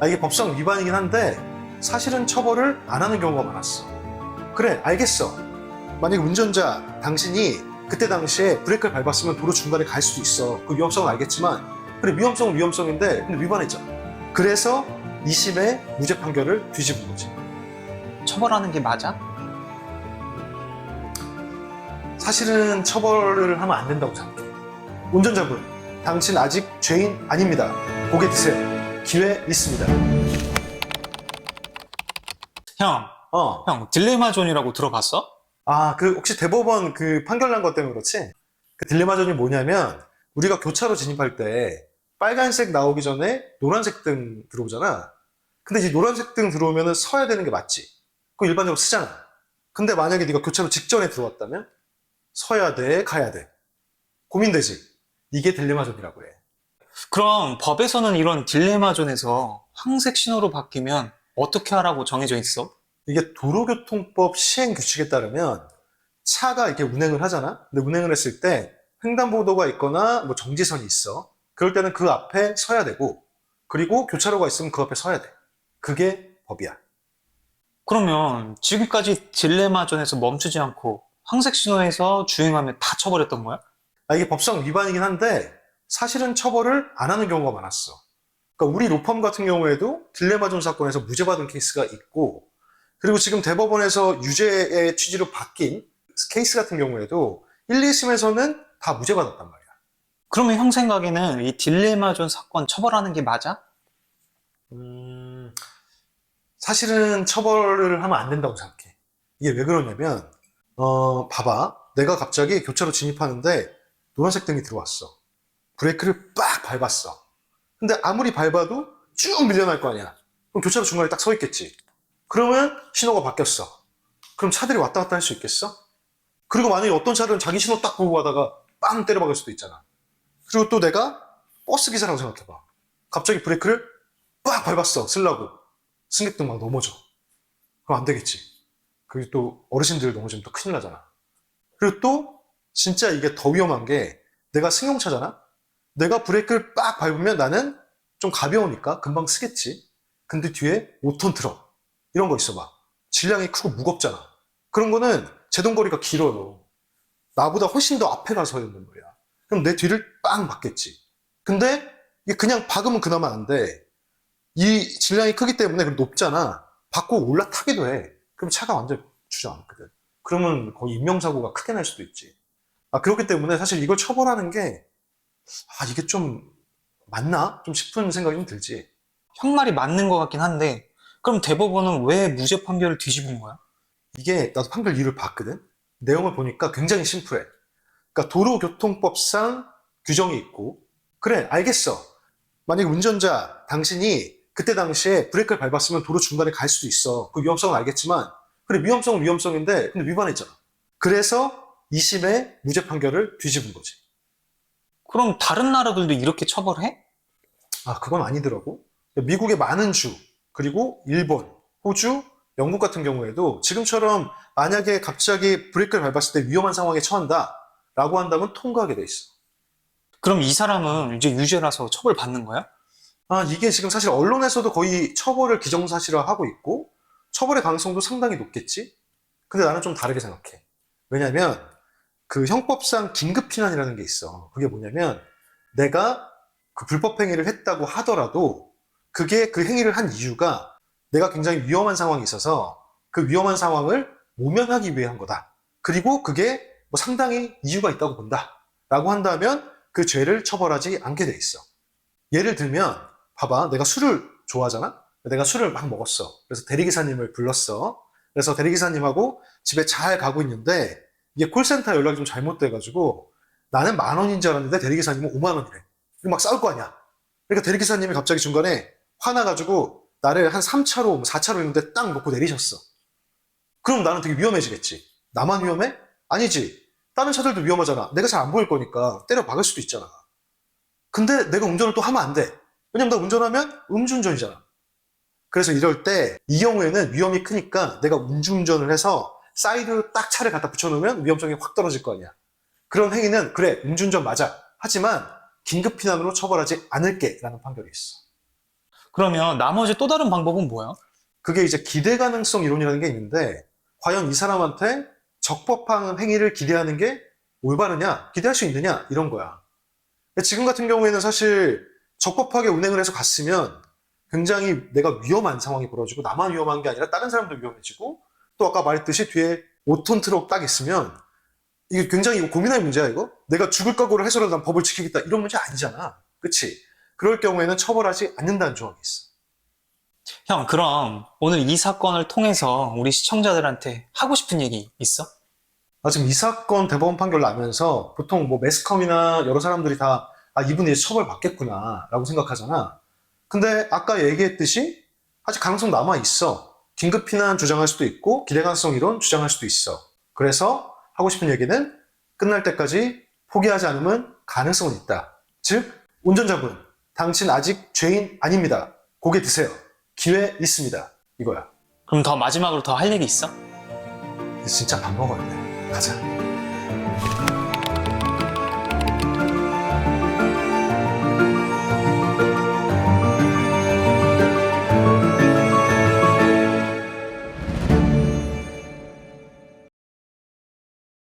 이게 법상 위반이긴 한데 사실은 처벌을 안 하는 경우가 많았어. 그래, 알겠어. 만약에 운전자 당신이 그때 당시에 브레이크를 밟았으면 도로 중간에 갈 수도 있어. 그 위험성은 알겠지만 그래, 위험성은 위험성인데 근데 위반했잖아. 그래서 2심의 무죄 판결을 뒤집은 거지. 처벌하는 게 맞아? 사실은 처벌을 하면 안 된다고 생각해. 운전자분, 당신 아직 죄인 아닙니다. 고개 드세요. 기회 있습니다. 형, 딜레마 존이라고 들어봤어? 혹시 대법원 그 판결 난 것 때문에 그렇지? 그 딜레마존이 뭐냐면, 우리가 교차로 진입할 때 빨간색 나오기 전에 노란색 등 들어오잖아. 근데 이제 노란색 등 들어오면 서야 되는 게 맞지. 그거 일반적으로 쓰잖아. 근데 만약에 네가 교차로 직전에 들어왔다면 서야 돼, 가야 돼. 고민되지? 이게 딜레마존이라고 해. 그럼 법에서는 이런 딜레마 존에서 황색 신호로 바뀌면 어떻게 하라고 정해져 있어? 이게 도로교통법 시행 규칙에 따르면 차가 이렇게 운행을 하잖아? 근데 운행을 했을 때 횡단보도가 있거나 뭐 정지선이 있어. 그럴 때는 그 앞에 서야 되고, 그리고 교차로가 있으면 그 앞에 서야 돼. 그게 법이야. 그러면 지금까지 딜레마 존에서 멈추지 않고 황색 신호에서 주행하면 다 처벌했던 거야? 이게 법상 위반이긴 한데 사실은 처벌을 안 하는 경우가 많았어. 그러니까 우리 로펌 같은 경우에도 딜레마존 사건에서 무죄받은 케이스가 있고, 그리고 지금 대법원에서 유죄의 취지로 바뀐 케이스 같은 경우에도 1, 2심에서는 다 무죄받았단 말이야. 그러면 형 생각에는 이 딜레마 존 사건 처벌하는 게 맞아? 사실은 처벌을 하면 안 된다고 생각해. 이게 왜 그러냐면, 봐봐. 내가 갑자기 교차로 진입하는데 노란색 등이 들어왔어. 브레이크를 빡 밟았어. 근데 아무리 밟아도 쭉 밀려날 거 아니야. 그럼 교차로 중간에 딱 서 있겠지. 그러면 신호가 바뀌었어. 그럼 차들이 왔다 갔다 할 수 있겠어? 그리고 만약에 어떤 차들은 자기 신호 딱 보고 가다가 빵 때려박을 수도 있잖아. 그리고 또 내가 버스 기사라고 생각해봐. 갑자기 브레이크를 빡 밟았어. 쓰려고. 승객들 막 넘어져. 그럼 안 되겠지. 그리고 또 어르신들 넘어지면 또 큰일 나잖아. 그리고 또 진짜 이게 더 위험한 게, 내가 승용차잖아? 내가 브레이크를 빡 밟으면 나는 좀 가벼우니까 금방 쓰겠지. 근데 뒤에 5톤 트럭 이런 거 있어봐. 질량이 크고 무겁잖아. 그런 거는 제동거리가 길어요. 나보다 훨씬 더 앞에 가서 있는 거야. 그럼 내 뒤를 빵 박겠지. 근데 이게 그냥 박으면 그나마 안 돼. 이 질량이 크기 때문에 높잖아. 받고 올라타기도 해. 그럼 차가 완전 주저앉거든. 그러면 거의 인명사고가 크게 날 수도 있지. 그렇기 때문에 사실 이걸 처벌하는 게, 이게 좀 맞나? 좀 싶은 생각이 좀 들지. 형 말이 맞는 것 같긴 한데 그럼 대법원은 왜 무죄 판결을 뒤집은 거야? 이게 나도 판결 이유를 봤거든? 내용을 보니까 굉장히 심플해. 그러니까 도로교통법상 규정이 있고, 그래, 알겠어. 만약에 운전자 당신이 그때 당시에 브레이크를 밟았으면 도로 중간에 갈 수도 있어. 그 위험성은 알겠지만 그래, 위험성은 위험성인데 근데 위반했잖아. 그래서 2심의 무죄 판결을 뒤집은 거지. 그럼 다른 나라들도 이렇게 처벌해? 그건 아니더라고. 미국의 많은 주, 그리고 일본, 호주, 영국 같은 경우에도 지금처럼 만약에 갑자기 브레이크를 밟았을 때 위험한 상황에 처한다 라고 한다면 통과하게 돼 있어. 그럼 이 사람은 이제 유죄라서 처벌받는 거야? 이게 지금 사실 언론에서도 거의 처벌을 기정사실화하고 있고 처벌의 가능성도 상당히 높겠지? 근데 나는 좀 다르게 생각해. 왜냐면 그 형법상 긴급피난이라는 게 있어. 그게 뭐냐면, 내가 그 불법 행위를 했다고 하더라도 그게 그 행위를 한 이유가 내가 굉장히 위험한 상황이 있어서 그 위험한 상황을 모면하기 위해 한 거다. 그리고 그게 뭐 상당히 이유가 있다고 본다. 라고 한다면 그 죄를 처벌하지 않게 돼 있어. 예를 들면 봐봐, 내가 술을 좋아하잖아? 내가 술을 막 먹었어. 그래서 대리기사님을 불렀어. 그래서 대리기사님하고 집에 잘 가고 있는데 이게 콜센터 연락이 좀 잘못돼가지고 나는 10,000원인 줄 알았는데 대리기사님은 50,000원이래. 막 싸울 거 아니야. 그러니까 대리기사님이 갑자기 중간에 화나가지고 나를 한 3차로, 4차로 있는데 딱 놓고 내리셨어. 그럼 나는 되게 위험해지겠지. 나만 위험해? 아니지. 다른 차들도 위험하잖아. 내가 잘 안 보일 거니까 때려 박을 수도 있잖아. 근데 내가 운전을 또 하면 안 돼. 왜냐면 나 운전하면 음주운전이잖아. 그래서 이럴 때 이 경우에는 위험이 크니까 내가 음주운전을 해서 사이드로 딱 차를 갖다 붙여놓으면 위험성이 확 떨어질 거 아니야. 그런 행위는 그래, 음주운전 맞아. 하지만 긴급피난으로 처벌하지 않을게 라는 판결이 있어. 그러면 나머지 또 다른 방법은 뭐야? 그게 이제 기대 가능성 이론이라는 게 있는데, 과연 이 사람한테 적법한 행위를 기대하는 게 올바르냐, 기대할 수 있느냐, 이런 거야. 지금 같은 경우에는 사실 적법하게 운행을 해서 갔으면 굉장히 내가 위험한 상황이 벌어지고, 나만 위험한 게 아니라 다른 사람도 위험해지고, 또 아까 말했듯이 뒤에 5톤 트럭 딱 있으면 이게 굉장히 이거 고민할 문제야, 이거? 내가 죽을 각오를 해서라도 난 법을 지키겠다, 이런 문제 아니잖아. 그치? 그럴 경우에는 처벌하지 않는다는 조항이 있어. 형, 그럼 오늘 이 사건을 통해서 우리 시청자들한테 하고 싶은 얘기 있어? 지금 이 사건 대법원 판결 나면서 보통 뭐 매스컴이나 여러 사람들이 다, 이분이 처벌 받겠구나, 라고 생각하잖아. 근데 아까 얘기했듯이 아직 가능성 남아 있어. 긴급 피난 주장할 수도 있고, 기대 가능성 이론 주장할 수도 있어. 그래서 하고 싶은 얘기는 끝날 때까지 포기하지 않으면 가능성은 있다. 즉, 운전자분, 당신 아직 죄인 아닙니다. 고개 드세요. 기회 있습니다. 이거야. 그럼 더 마지막으로 더 할 얘기 있어? 진짜 밥 먹어야 돼. 가자.